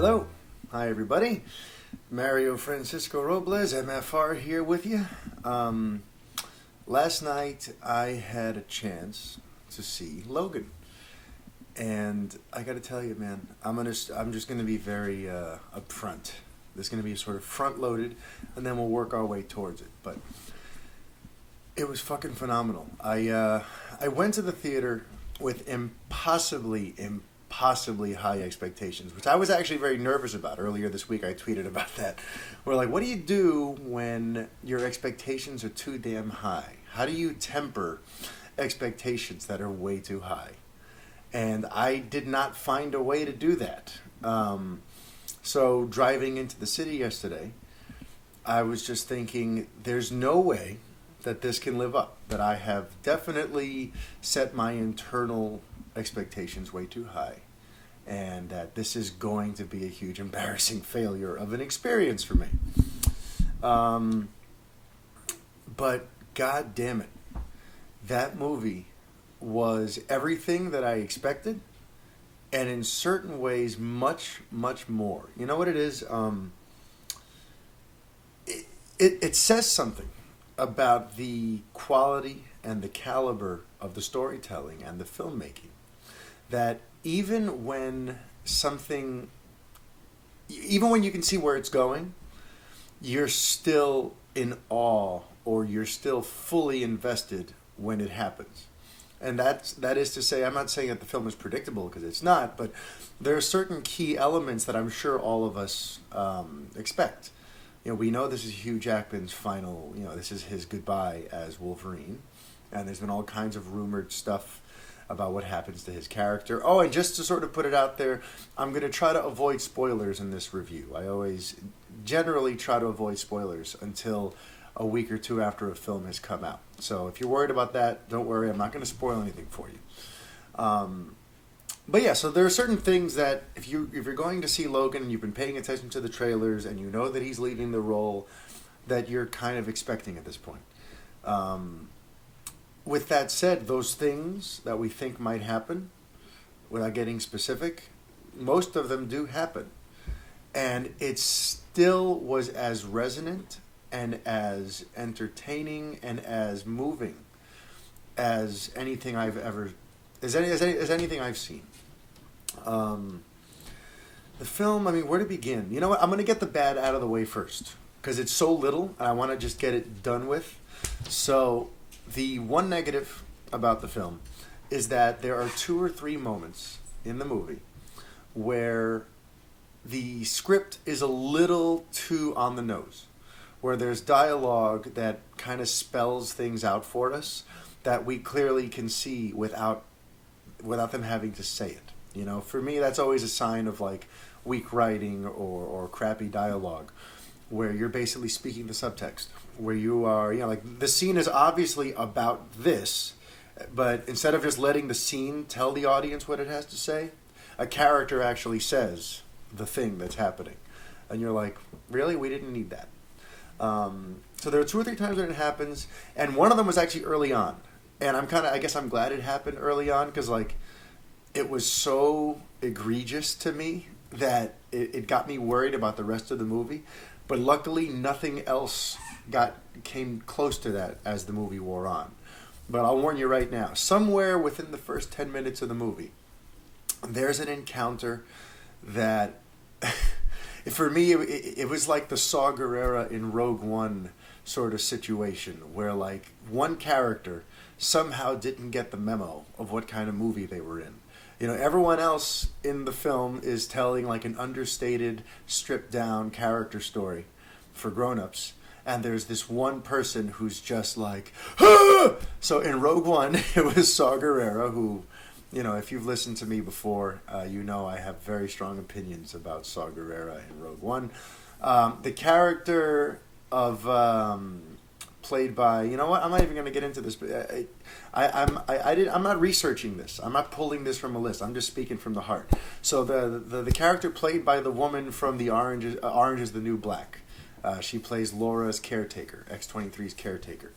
Hello. Hi, everybody. Mario Francisco Robles, MFR, here with you. Last night, I had a chance to see Logan. And I got to tell you, man, I'm just going to be very upfront. This is going to be sort of front-loaded, and then we'll work our way towards it. But it was fucking phenomenal. I went to the theater with impossibly high expectations, which I was actually very nervous about. Earlier this week, I tweeted about that. We're like, what do you do when your expectations are too damn high? How do you temper expectations that are way too high? And I did not find a way to do that. So driving into the city yesterday, I was just thinking, there's no way that this can live up. That I have definitely set my internal expectations way too high. And that this is going to be a huge embarrassing failure of an experience for me. But god damn it, that movie was everything that I expected, and in certain ways much more. You know what it is? It says something about the quality and the caliber of the storytelling and the filmmaking, that even when you can see where it's going, you're still in awe, or you're still fully invested when it happens. And that is to say, I'm not saying that the film is predictable, because it's not, but there are certain key elements that I'm sure all of us expect. We know this is Hugh Jackman's final, this is his goodbye as Wolverine, and there's been all kinds of rumored stuff about what happens to his character. Oh, and just to sort of put it out there, I'm going to try to avoid spoilers in this review. I always generally try to avoid spoilers until a week or two after a film has come out. So if you're worried about that, don't worry. I'm not going to spoil anything for you. But yeah, so there are certain things that if you're going to see Logan and you've been paying attention to the trailers and you know that he's leaving the role, that you're kind of expecting at this point. With that said, those things that we think might happen, without getting specific, most of them do happen. And it still was as resonant and as entertaining and as moving as anything I've ever, as anything I've seen. The film, where to begin? You know what? I'm going to get the bad out of the way first, because it's so little, and I want to just get it done with. So, the one negative about the film is that there are 2 or 3 moments in the movie where the script is a little too on the nose, where there's dialogue that kind of spells things out for us that we clearly can see without them having to say it. For me, that's always a sign of like weak writing or crappy dialogue, where you're basically speaking the subtext, where you are, like the scene is obviously about this, but instead of just letting the scene tell the audience what it has to say, a character actually says the thing that's happening. And you're like, really? We didn't need that. So there are 2 or 3 times when it happens, and one of them was actually early on. And I guess I'm glad it happened early on, because like, it was so egregious to me that it got me worried about the rest of the movie. But luckily, nothing else came close to that as the movie wore on. But I'll warn you right now, somewhere within the first 10 minutes of the movie, there's an encounter that, for me, it was like the Saw Gerrera in Rogue One sort of situation, where like one character somehow didn't get the memo of what kind of movie they were in. Everyone else in the film is telling like an understated, stripped down character story for grown-ups. And there's this one person who's just like, ah! So in Rogue One, it was Saw Gerrera, who, if you've listened to me before, I have very strong opinions about Saw Gerrera in Rogue One. The character of played by, I'm not even going to get into this, but I'm not researching this. I'm not pulling this from a list. I'm just speaking from the heart. So the character played by the woman from the Orange is the New Black. She plays Laura's caretaker, X-23's caretaker.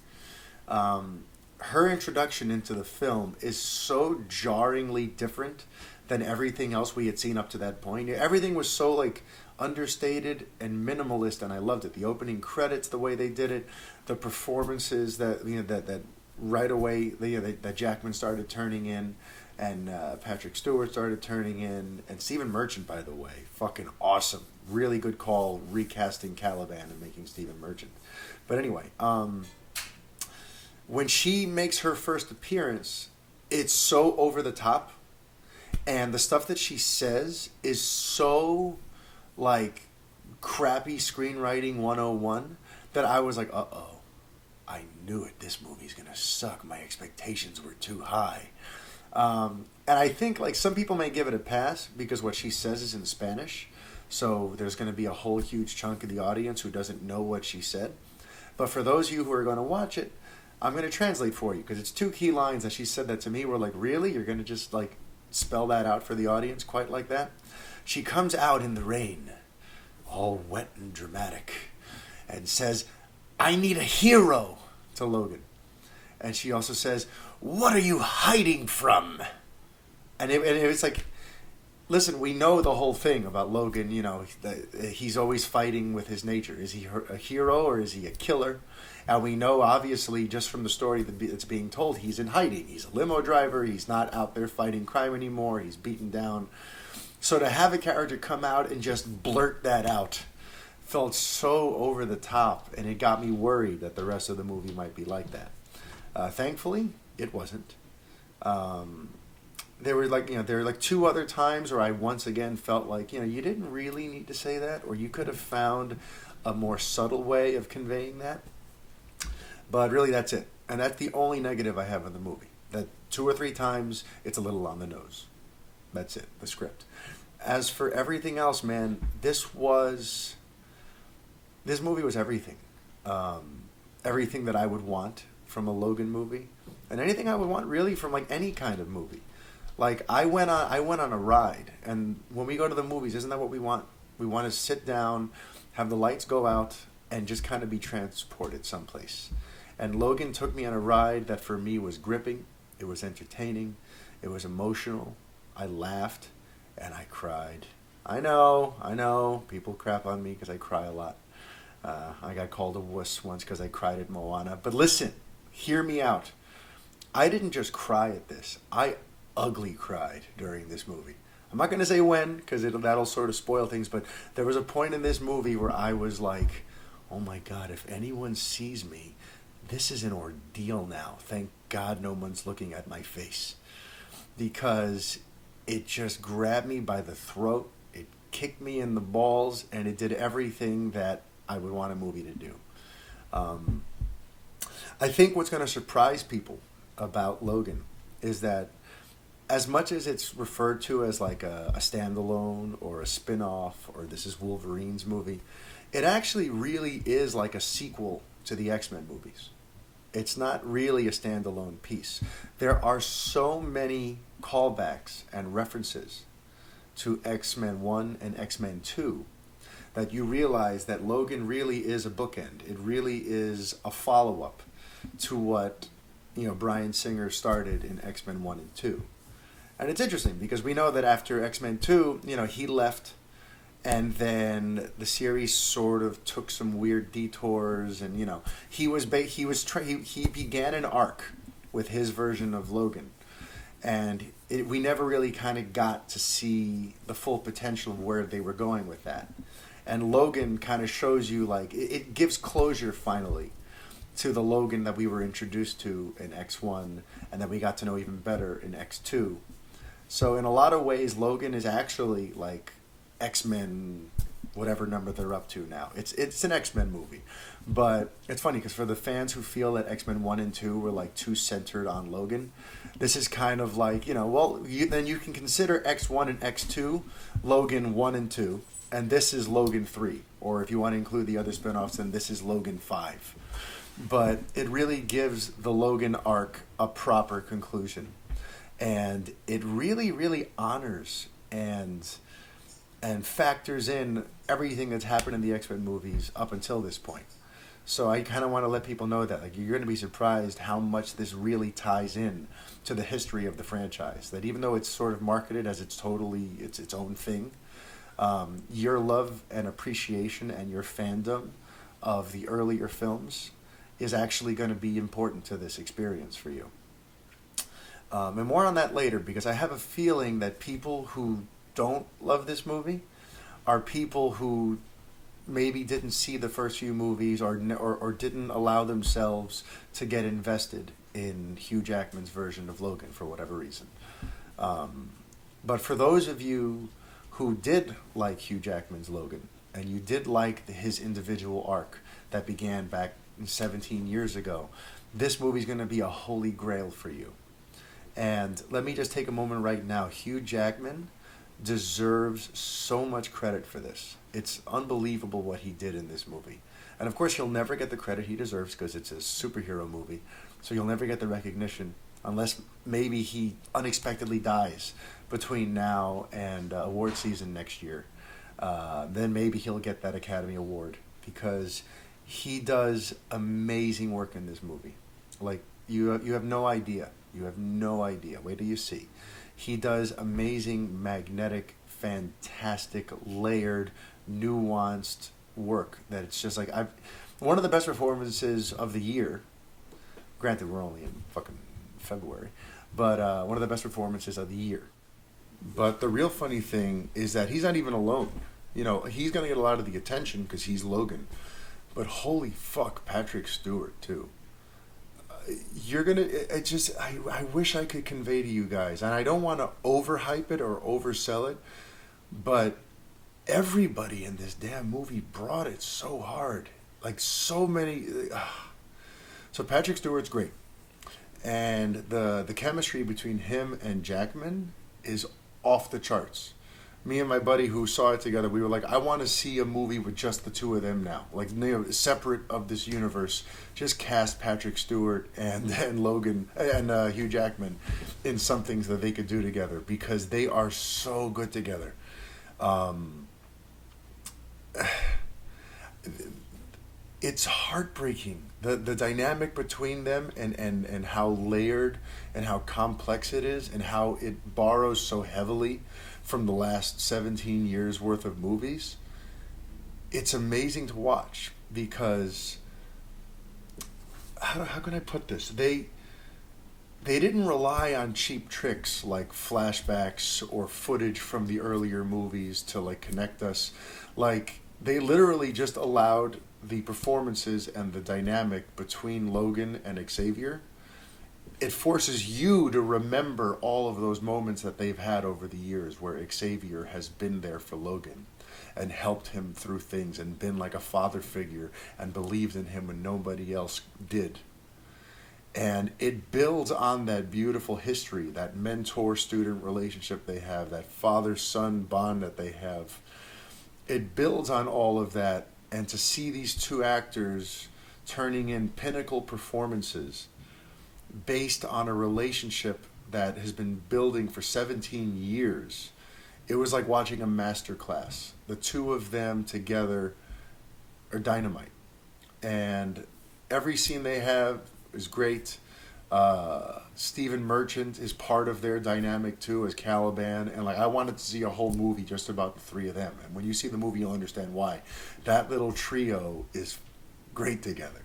Her introduction into the film is so jarringly different than everything else we had seen up to that point. Everything was so like understated and minimalist, and I loved it. The opening credits, the way they did it, the performances that that right away that Jackman started turning in, and Patrick Stewart started turning in, and Stephen Merchant, by the way, fucking awesome. Really good call recasting Caliban and making Stephen Merchant. But anyway, when she makes her first appearance, it's so over the top, and the stuff that she says is so like crappy screenwriting 101 that I was like, uh-oh, I knew it. This movie's gonna suck. My expectations were too high. And I think like some people may give it a pass because what she says is in Spanish, so there's going to be a whole huge chunk of the audience who doesn't know what she said. But for those of you who are going to watch it, I'm going to translate for you because it's two key lines that she said that to me were like, really? You're going to just like spell that out for the audience quite like that? She comes out in the rain, all wet and dramatic, and says, I need a hero, to Logan. And she also says, what are you hiding from? And it was like, listen, we know the whole thing about Logan, you know, he's always fighting with his nature. Is he a hero or is he a killer? And we know, obviously, just from the story that's being told, he's in hiding. He's a limo driver. He's not out there fighting crime anymore. He's beaten down. So to have a character come out and just blurt that out felt so over the top, and it got me worried that the rest of the movie might be like that. Thankfully, it wasn't. There were like two other times where I once again felt like, you didn't really need to say that, or you could have found a more subtle way of conveying that. But really, that's it. And that's the only negative I have in the movie. That 2 or 3 times, it's a little on the nose. That's it, the script. As for everything else, man, this movie was everything. Everything that I would want from a Logan movie. And anything I would want, really, from like any kind of movie. Like, I went on a ride. And when we go to the movies, isn't that what we want? We want to sit down, have the lights go out, and just kind of be transported someplace. And Logan took me on a ride that for me was gripping. It was entertaining. It was emotional. I laughed and I cried. I know. People crap on me because I cry a lot. I got called a wuss once because I cried at Moana. But listen, hear me out. I didn't just cry at this. I ugly cried during this movie. I'm not going to say when because that'll sort of spoil things. But there was a point in this movie where I was like, oh my God, if anyone sees me, this is an ordeal now. Thank God no one's looking at my face. Because it just grabbed me by the throat, it kicked me in the balls, and it did everything that I would want a movie to do. I think what's going to surprise people about Logan is that as much as it's referred to as like a standalone or a spin-off or this is Wolverine's movie, it actually really is like a sequel to the X-Men movies. It's not really a standalone piece. There are so many callbacks and references to X-Men 1 and X-Men 2 that you realize that Logan really is a bookend. It really is a follow-up to what Bryan Singer started in X-Men 1 and 2. And it's interesting because we know that after X-Men 2, he left, and then the series sort of took some weird detours, and he began an arc with his version of Logan, and we never really kind of got to see the full potential of where they were going with that. And Logan kind of shows you, like, it gives closure finally to the Logan that we were introduced to in X1 and that we got to know even better in X2. So in a lot of ways, Logan is actually like X-Men, whatever number they're up to now. It's an X-Men movie. But it's funny because for the fans who feel that X-Men 1 and 2 were like too centered on Logan, this is kind of like, then you can consider X1 and X2 Logan 1 and 2, and this is Logan 3. Or if you want to include the other spinoffs, then this is Logan 5. But it really gives the Logan arc a proper conclusion. And it really, really honors and factors in everything that's happened in the X-Men movies up until this point. So I kind of want to let people know that like you're going to be surprised how much this really ties in to the history of the franchise. That even though it's sort of marketed as its own thing, your love and appreciation and your fandom of the earlier films is actually going to be important to this experience for you. And more on that later, because I have a feeling that people who don't love this movie are people who maybe didn't see the first few movies or didn't allow themselves to get invested in Hugh Jackman's version of Logan for whatever reason. But for those of you who did like Hugh Jackman's Logan, and you did like his individual arc that began back 17 years ago, this movie's going to be a holy grail for you. And let me just take a moment right now. Hugh Jackman deserves so much credit for this. It's unbelievable what he did in this movie. And of course, he'll never get the credit he deserves because it's a superhero movie. So you'll never get the recognition unless maybe he unexpectedly dies between now and award season next year. Then maybe he'll get that Academy Award because he does amazing work in this movie. Like, you have no idea. You have no idea. Wait till you see. He does amazing, magnetic, fantastic, layered, nuanced work that it's just like one of the best performances of the year. Granted, we're only in fucking February, but one of the best performances of the year. But the real funny thing is that he's not even alone. You know, he's going to get a lot of the attention because he's Logan. But holy fuck, Patrick Stewart, too. You're going to... I wish I could convey to you guys, and I don't want to overhype it or oversell it, but everybody in this damn movie brought it so hard. Like, so many... So Patrick Stewart's great. And the chemistry between him and Jackman is off the charts. Me and my buddy who saw it together, we were like, I want to see a movie with just the two of them now. Like, you know, separate of this universe. Just cast Patrick Stewart and Logan and Hugh Jackman in something that they could do together because they are so good together. It's heartbreaking. The dynamic between them and how layered and how complex it is and how it borrows so heavily from the last 17 years worth of movies. It's amazing to watch because how can I put this? They didn't rely on cheap tricks like flashbacks or footage from the earlier movies to like connect us. Like, they literally just allowed the performances and the dynamic between Logan and Xavier. It forces you to remember all of those moments that they've had over the years where Xavier has been there for Logan and helped him through things and been like a father figure and believed in him when nobody else did. And it builds on that beautiful history, that mentor-student relationship they have, that father-son bond that they have. It builds on all of that, and to see these two actors turning in pinnacle performances based on a relationship that has been building for 17 years, it was like watching a masterclass. The two of them together are dynamite. And every scene they have is great. Stephen Merchant is part of their dynamic too as Caliban, and like I wanted to see a whole movie just about the three of them. And when you see the movie, you'll understand why. That little trio is great together.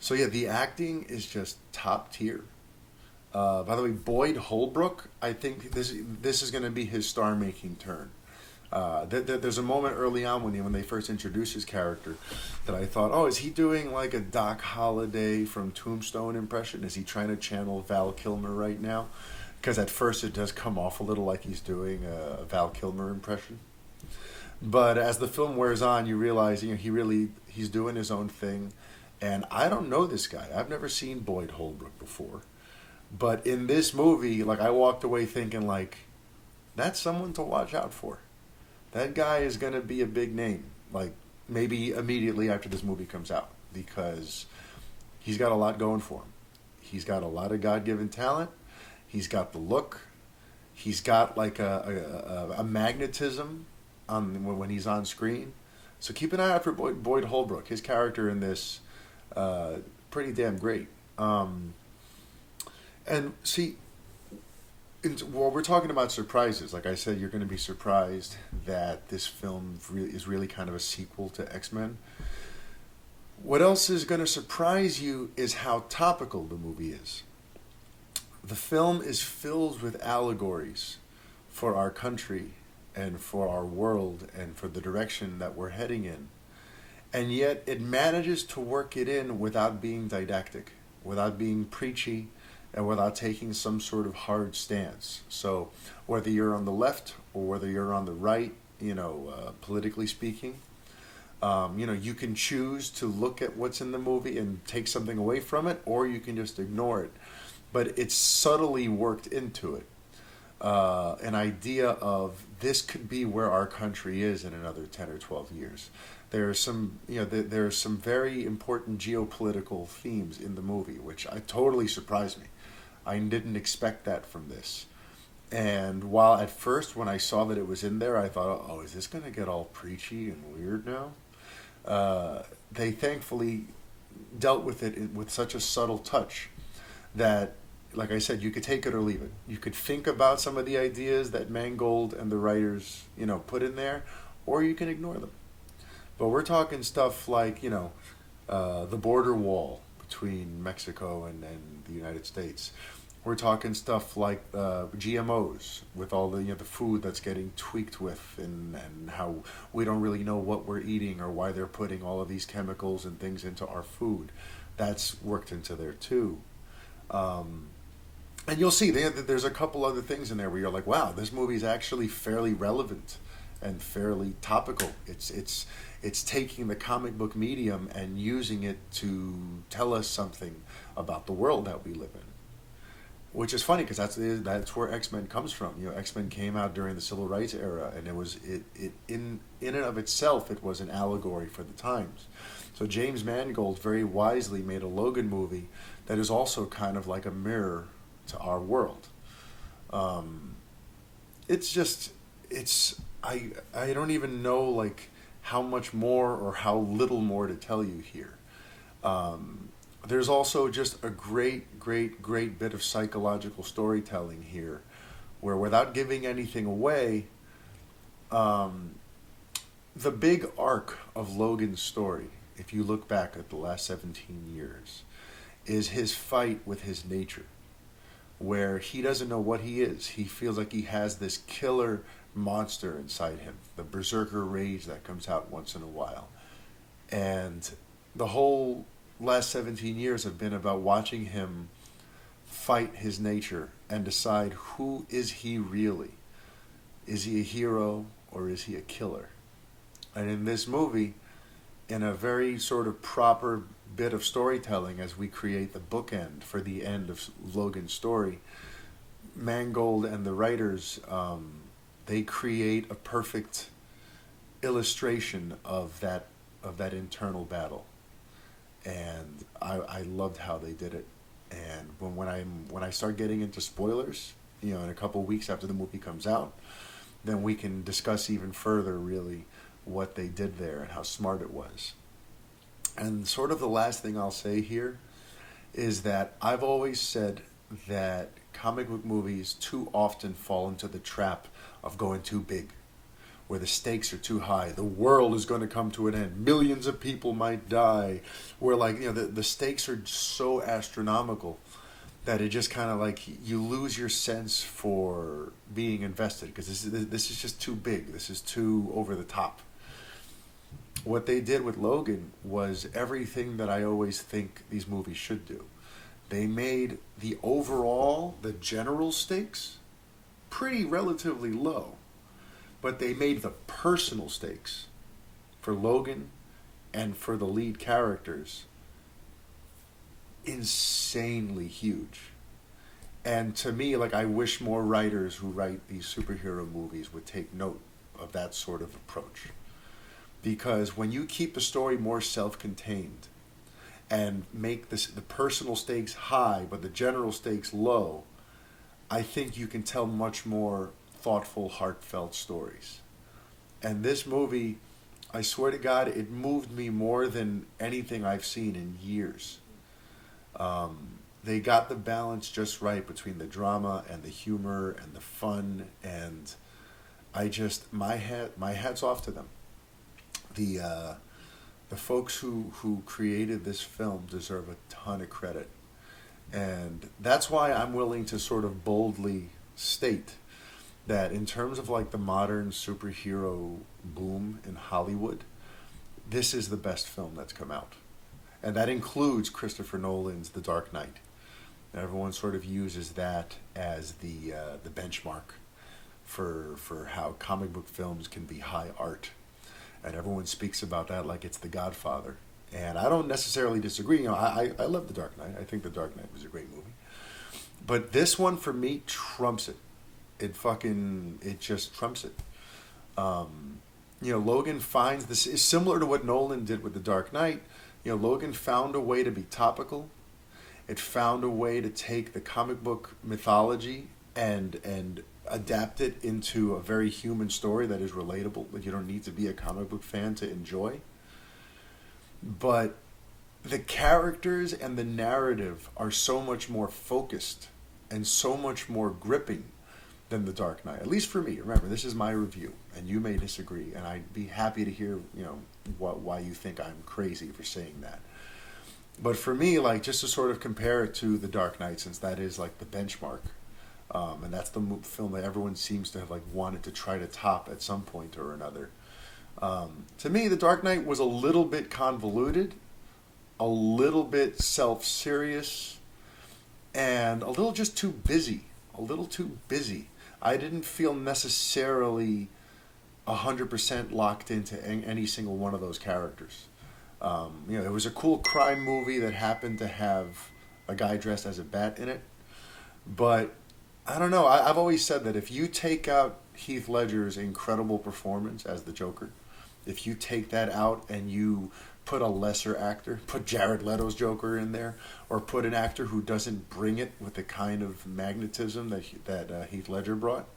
So yeah, the acting is just top tier. By the way, Boyd Holbrook, I think this is going to be his star-making turn. There's a moment early on when they first introduced his character that I thought, oh, is he doing like a Doc Holliday from Tombstone impression? Is he trying to channel Val Kilmer right now? Because at first it does come off a little like he's doing a Val Kilmer impression. But as the film wears on, you realize he's doing his own thing. And I don't know this guy. I've never seen Boyd Holbrook before. But in this movie, like I walked away thinking like, that's someone to watch out for. That guy is going to be a big name, like maybe immediately after this movie comes out, because he's got a lot going for him. He's got a lot of God-given talent. He's got the look. He's got like a magnetism when he's on screen So keep an eye out for Boyd Holbrook. His character in this, pretty damn great. And see, well, we're talking about surprises. Like I said, you're going to be surprised that this film is really kind of a sequel to X-Men. What else is going to surprise you is how topical the movie is. The film is filled with allegories for our country and for our world and for the direction that we're heading in. And yet it manages to work it in without being didactic, without being preachy, and without taking some sort of hard stance. So whether you're on the left or whether you're on the right, politically speaking, you can choose to look at what's in the movie and take something away from it, or you can just ignore it. But it's subtly worked into it. An idea of this could be where our country is in another 10 or 12 years. There are some, there are some very important geopolitical themes in the movie, which totally surprised me. I didn't expect that from this. And while at first, when I saw that it was in there, I thought, oh, is this going to get all preachy and weird now? They thankfully dealt with it with such a subtle touch that, like I said, you could take it or leave it. You could think about some of the ideas that Mangold and the writers, put in there, or you can ignore them. But we're talking stuff like, the border wall between Mexico and the United States. We're talking stuff like GMOs with all the food that's getting tweaked with, and how we don't really know what we're eating or why they're putting all of these chemicals and things into our food. That's worked into there too. And you'll see there's a couple other things in there where you're like, wow, this movie is actually fairly relevant and fairly topical. It's taking the comic book medium and using it to tell us something about the world that we live in. Which is funny because that's where X-Men comes from. X-Men came out during the Civil Rights era, and it in and of itself it was an allegory for the times. So James Mangold very wisely made a Logan movie that is also kind of like a mirror to our world. I don't even know like how much more or how little more to tell you here. There's also just a great bit of psychological storytelling here, where without giving anything away, the big arc of Logan's story, if you look back at the last 17 years, is his fight with his nature, where he doesn't know what he is. He feels like he has this killer monster inside him, the berserker rage that comes out once in a while. And the whole last 17 years have been about watching him fight his nature and decide, who is he really? Is he a hero or is he a killer? And in this movie, in a very sort of proper bit of storytelling, as we create the bookend for the end of Logan's story, Mangold and the writers, they create a perfect illustration of that internal battle. And I loved how they did it. And when I start getting into spoilers, in a couple of weeks after the movie comes out, then we can discuss even further really what they did there and how smart it was. And sort of the last thing I'll say here is that I've always said that comic book movies too often fall into the trap of going too big, where the stakes are too high. The world is going to come to an end. Millions of people might die. Where the stakes are so astronomical that it just kind of like you lose your sense for being invested, because this is just too big. This is too over the top. What they did with Logan was everything that I always think these movies should do. They made the general stakes pretty relatively low. But they made the personal stakes for Logan and for the lead characters insanely huge. And to me, I wish more writers who write these superhero movies would take note of that sort of approach. Because when you keep the story more self-contained and make the personal stakes high but the general stakes low, I think you can tell much more thoughtful, heartfelt stories. And this movie, I swear to God, it moved me more than anything I've seen in years. They got the balance just right between the drama and the humor and the fun, and I just my hats off to them. The the folks who created this film deserve a ton of credit, and that's why I'm willing to sort of boldly state that in terms of like the modern superhero boom in Hollywood, this is the best film that's come out, and that includes Christopher Nolan's The Dark Knight. Everyone sort of uses that as the benchmark for how comic book films can be high art, and everyone speaks about that like it's The Godfather. And I don't necessarily disagree. You know, I love The Dark Knight. I think The Dark Knight was a great movie, but this one for me trumps it. It just trumps it. You know, Logan finds this is similar to what Nolan did with The Dark Knight. You know, Logan found a way to be topical. It found a way to take the comic book mythology and adapt it into a very human story that is relatable, that you don't need to be a comic book fan to enjoy. But the characters and the narrative are so much more focused and so much more gripping than The Dark Knight. At least for me. Remember, this is my review, and you may disagree, and I'd be happy to hear, you know, why you think I'm crazy for saying that. But for me, like, just to sort of compare it to The Dark Knight, since that is like the benchmark, and that's the film that everyone seems to have like wanted to try to top at some point or another. To me, The Dark Knight was a little bit convoluted, a little bit self-serious, and a little just too busy. A little too busy. I didn't feel necessarily 100% locked into any single one of those characters. You know, it was a cool crime movie that happened to have a guy dressed as a bat in it. But I don't know. I've always said that if you take out Heath Ledger's incredible performance as the Joker, if you take that out and you put a lesser actor, put Jared Leto's Joker in there, or put an actor who doesn't bring it with the kind of magnetism that Heath Ledger brought,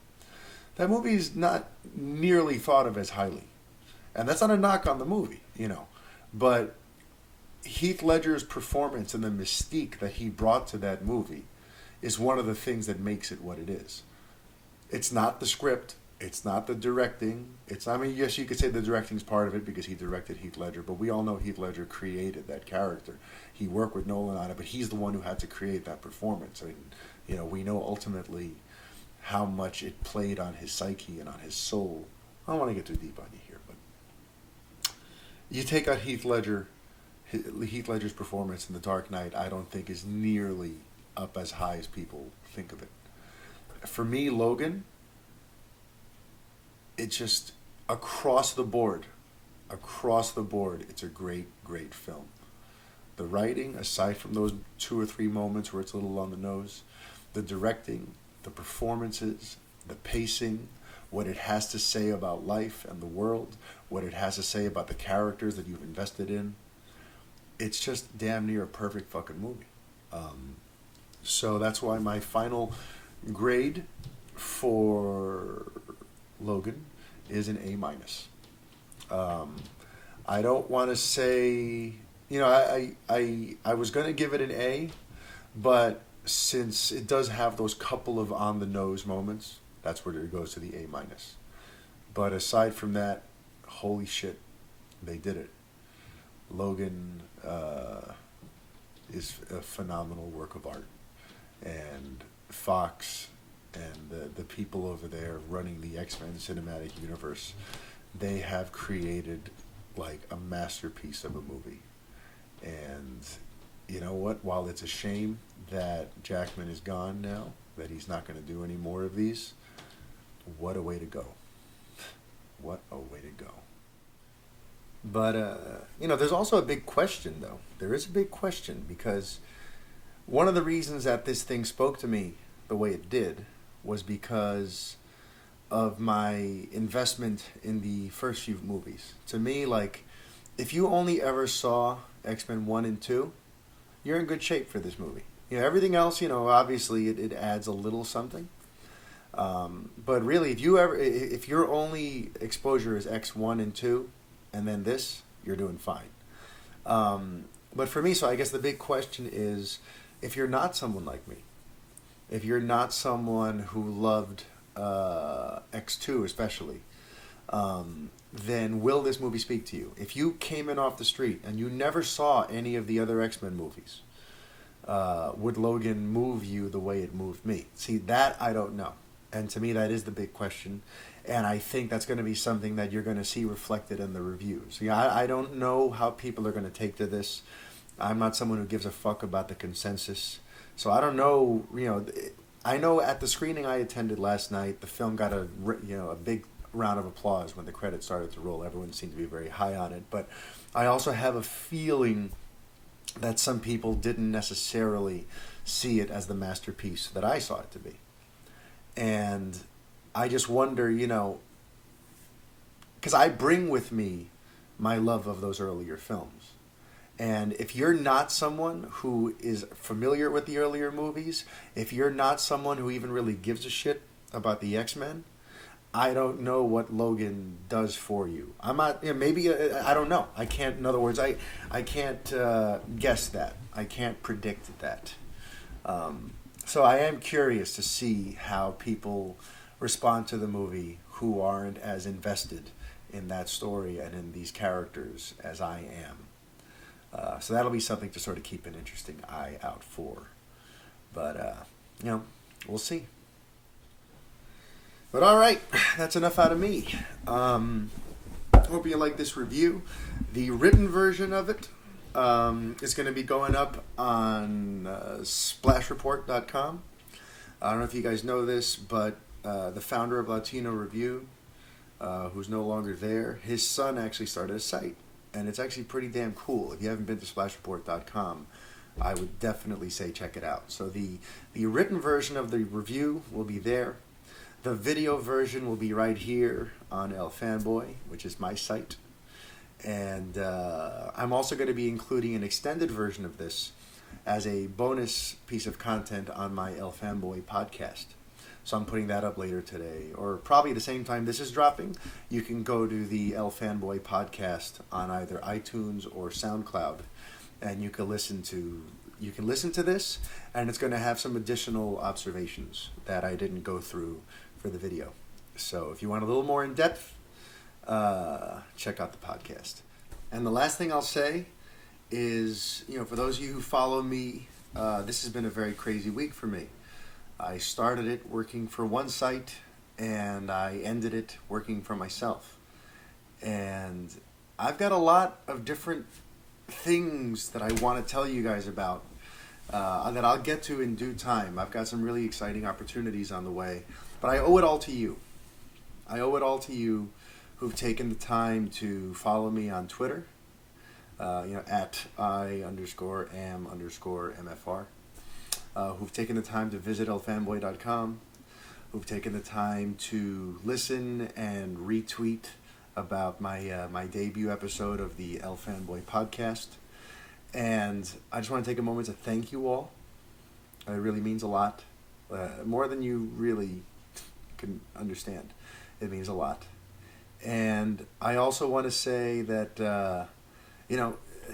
that movie's not nearly thought of as highly. And that's not a knock on the movie, you know. But Heath Ledger's performance and the mystique that he brought to that movie is one of the things that makes it what it is. It's not the script. It's not the directing. I mean, yes, you could say the directing's part of it because he directed Heath Ledger, but we all know Heath Ledger created that character. He worked with Nolan on it, but he's the one who had to create that performance. I mean, you know, we know ultimately how much it played on his psyche and on his soul. I don't want to get too deep on you here, but you take out Heath Ledger's performance in The Dark Knight, I don't think is nearly up as high as people think of it. For me, Logan, it's just across the board, it's a great, great film. The writing, aside from those 2 or 3 moments where it's a little on the nose, the directing, the performances, the pacing, what it has to say about life and the world, what it has to say about the characters that you've invested in, it's just damn near a perfect fucking movie. So that's why my final grade for Logan is an A minus. I don't want to say, you know, I was going to give it an A, but since it does have those couple of on the nose moments, that's where it goes to the A minus. But aside from that, holy shit, they did it. Logan is a phenomenal work of art, and Fox and the people over there running the X-Men cinematic universe, they have created like a masterpiece of a movie. And you know what? While it's a shame that Jackman is gone now, that he's not going to do any more of these, what a way to go. What a way to go. But, you know, there's also a big question, though. There is a big question, because one of the reasons that this thing spoke to me the way it did was because of my investment in the first few movies. To me, like, if you only ever saw X-Men 1 and 2, you're in good shape for this movie. You know, everything else, you know, obviously it adds a little something. But really, if your only exposure is X1 and 2, and then this, you're doing fine. But for me, so I guess the big question is, if you're not someone like me, if you're not someone who loved X2 especially, then will this movie speak to you? If you came in off the street and you never saw any of the other X-Men movies, would Logan move you the way it moved me? See, that I don't know. And to me, that is the big question. And I think that's going to be something that you're going to see reflected in the reviews. Yeah, I don't know how people are going to take to this. I'm not someone who gives a fuck about the consensus. So I don't know, I know at the screening I attended last night, the film got a big round of applause when the credits started to roll. Everyone seemed to be very high on it. But I also have a feeling that some people didn't necessarily see it as the masterpiece that I saw it to be. And I just wonder, because I bring with me my love of those earlier films. And if you're not someone who is familiar with the earlier movies, if you're not someone who even really gives a shit about the X-Men, I don't know what Logan does for you. I'm not, maybe, I don't know. I can't, in other words, I can't guess that. I can't predict that. So I am curious to see how people respond to the movie who aren't as invested in that story and in these characters as I am. So that'll be something to sort of keep an interesting eye out for. But, we'll see. But all right, that's enough out of me. Hope you like this review. The written version of it is going to be going up on splashreport.com. I don't know if you guys know this, but the founder of Latino Review, who's no longer there, his son actually started a site. And it's actually pretty damn cool. If you haven't been to splashreport.com, I would definitely say check it out. So the written version of the review will be there. The video version will be right here on Fanboy, which is my site. And I'm also going to be including an extended version of this as a bonus piece of content on my Fanboy podcast. So I'm putting that up later today, or probably the same time this is dropping. You can go to the Fanboy podcast on either iTunes or SoundCloud, and you can listen to this, and it's going to have some additional observations that I didn't go through for the video. So if you want a little more in depth, check out the podcast. And the last thing I'll say is, for those of you who follow me, this has been a very crazy week for me. I started it working for one site, and I ended it working for myself. And I've got a lot of different things that I want to tell you guys about that I'll get to in due time. I've got some really exciting opportunities on the way, but I owe it all to you. I owe it all to you who've taken the time to follow me on Twitter, at I_am_MFR. Who've taken the time to visit elfanboy.com, who've taken the time to listen and retweet about my debut episode of the Fanboy podcast. And I just want to take a moment to thank you all. It really means a lot, more than you really can understand. It means a lot. And I also want to say that,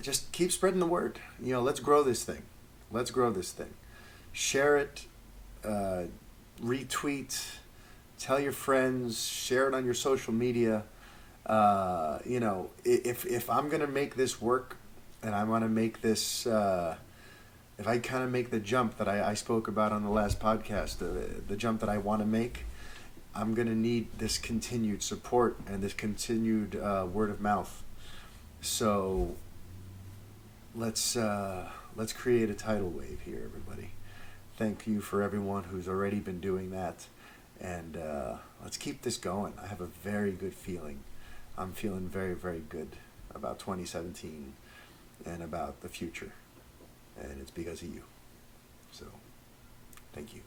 just keep spreading the word. Let's grow this thing. Let's grow this thing. Share it, retweet, tell your friends, share it on your social media. If I'm going to make this work, and I want to make this, if I kind of make the jump that I spoke about on the last podcast, the jump that I want to make, I'm going to need this continued support and this continued word of mouth. So let's create a tidal wave here, everybody. Thank you for everyone who's already been doing that. And let's keep this going. I have a very good feeling. I'm feeling very, very good about 2017 and about the future. And it's because of you. So, thank you.